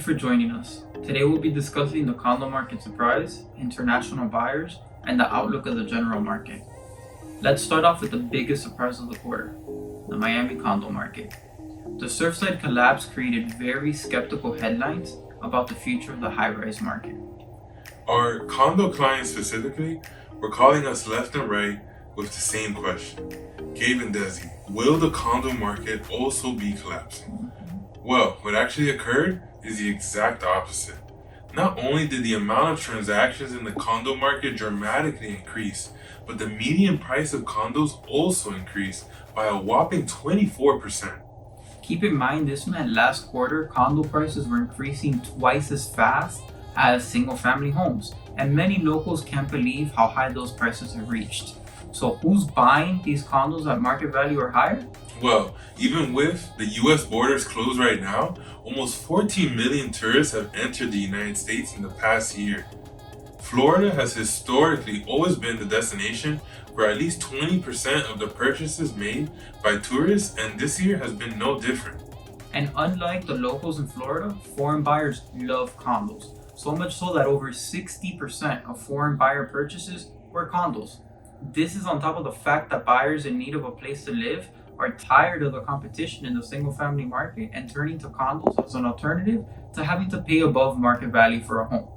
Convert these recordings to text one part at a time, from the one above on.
for joining us. Today we'll be discussing the condo market surprise, international buyers, and the outlook of the general market. Let's start off with the biggest surprise of the quarter, the Miami condo market. The Surfside collapse created very skeptical headlines about the future of the high-rise market. Our condo clients specifically were calling us left and right with the same question. Gabe and Desi, will the condo market also be collapsing? Well, what actually occurred is the exact opposite. Not only did the amount of transactions in the condo market dramatically increase, but the median price of condos also increased by a whopping 24%. Keep in mind, this meant last quarter condo prices were increasing twice as fast as single-family homes, and many locals can't believe how high those prices have reached. So who's buying these condos at market value or higher? Well, even with the US borders closed right now, almost 14 million tourists have entered the United States in the past year. Florida has historically always been the destination where at least 20% of the purchases made by tourists, and this year has been no different. And unlike the locals in Florida, foreign buyers love condos. So much so that over 60% of foreign buyer purchases were condos. This is on top of the fact that buyers in need of a place to live are tired of the competition in the single-family market and turning to condos as an alternative to having to pay above market value for a home.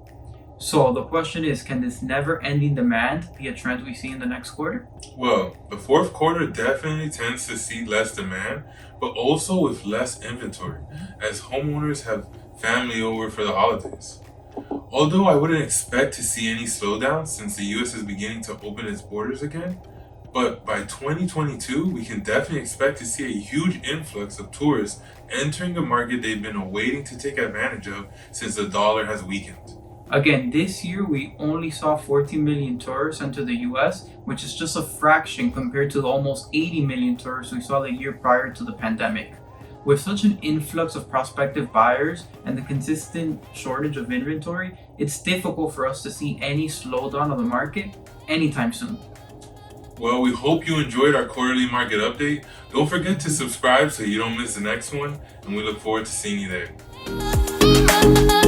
So the question is, can this never-ending demand be a trend we see in the next quarter? Well, the fourth quarter definitely tends to see less demand, but also with less inventory, as homeowners have family over for the holidays. Although I wouldn't expect to see any slowdown since the US is beginning to open its borders again, but by 2022, we can definitely expect to see a huge influx of tourists entering a market they've been awaiting to take advantage of since the dollar has weakened. Again, this year we only saw 14 million tourists enter the US, which is just a fraction compared to the almost 80 million tourists we saw the year prior to the pandemic. With such an influx of prospective buyers and the consistent shortage of inventory, it's difficult for us to see any slowdown of the market anytime soon. Well, we hope you enjoyed our quarterly market update. Don't forget to subscribe so you don't miss the next one, and we look forward to seeing you there.